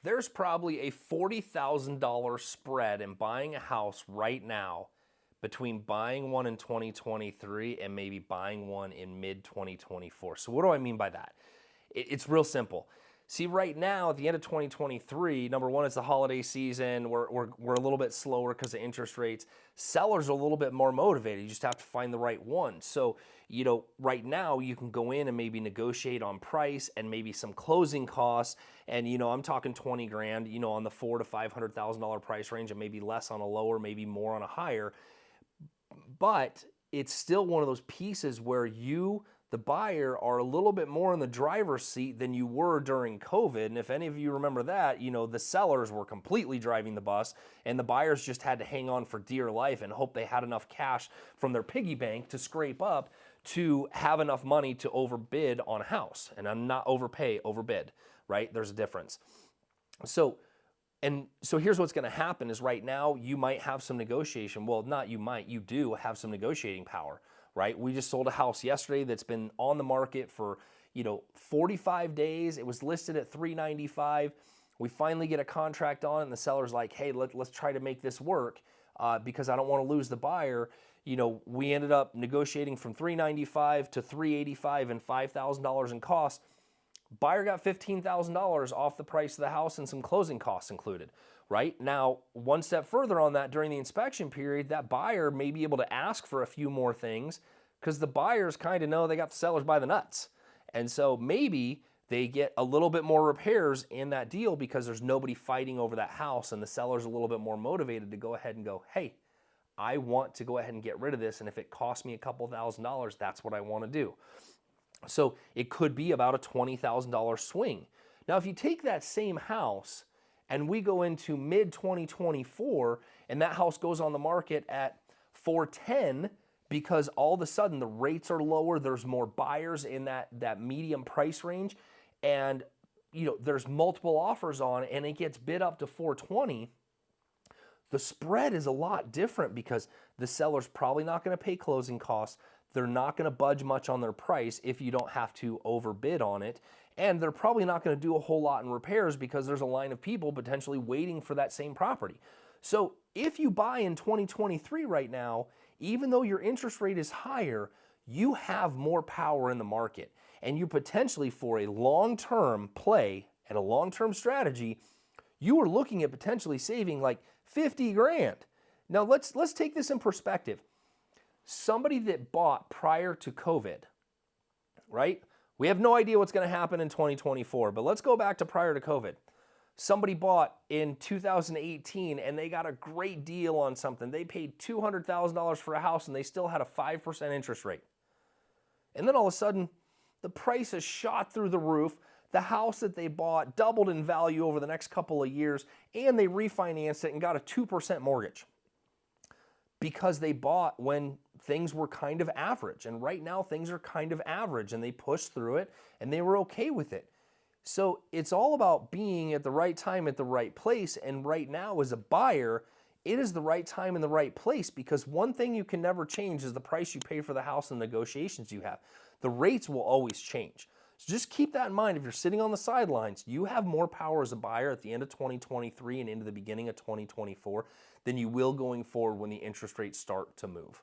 There's probably a $40,000 spread in buying a house right now between buying one in 2023 and maybe buying one in mid 2024. So what do I mean by that? It's real simple. See, right now at the end of 2023, number one, it's the holiday season. We're a little bit slower because of interest rates. Sellers are a little bit more motivated. You just have to find the right one. So, right now you can go in and maybe negotiate on price and maybe some closing costs. And, I'm talking 20 grand, on the $400,000 to $500,000 price range, and maybe less on a lower, maybe more on a higher. But it's still one of those pieces where you, the buyer, are a little bit more in the driver's seat than you were during COVID. And if any of you remember that, the sellers were completely driving the bus and the buyers just had to hang on for dear life and hope they had enough cash from their piggy bank to scrape up to have enough money to overbid on a house. And I'm not overpay, overbid, right? There's a difference. So here's what's going to happen is right now you might have some negotiation. Well, not you might, you do have some negotiating power, right? We just sold a house yesterday that's been on the market for, 45 days. It was listed at $395. We finally get a contract on it and the seller's like, hey, let's try to make this work because I don't want to lose the buyer. We ended up negotiating from $395 to $385 and $5,000 in costs. Buyer got $15,000 off the price of the house and some closing costs included, right? Now, one step further on that, during the inspection period, that buyer may be able to ask for a few more things because the buyers kind of know they got the sellers by the nuts. And so maybe they get a little bit more repairs in that deal because there's nobody fighting over that house and the seller's a little bit more motivated to go ahead and go, hey, I want to go ahead and get rid of this. And if it costs me a couple $1,000s, that's what I want to do. So it could be about a $20,000 swing. Now, if you take that same house and we go into mid 2024 and that house goes on the market at $410 because all of a sudden the rates are lower, there's more buyers in that medium price range, and there's multiple offers on it and it gets bid up to $420, the spread is a lot different because the seller's probably not going to pay closing costs. They're not going to budge much on their price if you don't have to overbid on it. And they're probably not going to do a whole lot in repairs because there's a line of people potentially waiting for that same property. So if you buy in 2023 right now, even though your interest rate is higher, you have more power in the market. And you potentially, for a long-term play and a long-term strategy, you are looking at potentially saving like 50 grand. Now let's take this in perspective. Somebody that bought prior to COVID, right? We have no idea what's going to happen in 2024, but let's go back to prior to COVID. Somebody bought in 2018 and they got a great deal on something. They paid $200,000 for a house and they still had a 5% interest rate. And then all of a sudden, the price has shot through the roof. The house that they bought doubled in value over the next couple of years, and they refinanced it and got a 2% mortgage because they bought when things were kind of average. And right now things are kind of average and they pushed through it and they were okay with it. So it's all about being at the right time at the right place. And right now as a buyer, it is the right time in the right place because one thing you can never change is the price you pay for the house and the negotiations you have. The rates will always change. So just keep that in mind. If you're sitting on the sidelines, you have more power as a buyer at the end of 2023 and into the beginning of 2024 than you will going forward when the interest rates start to move.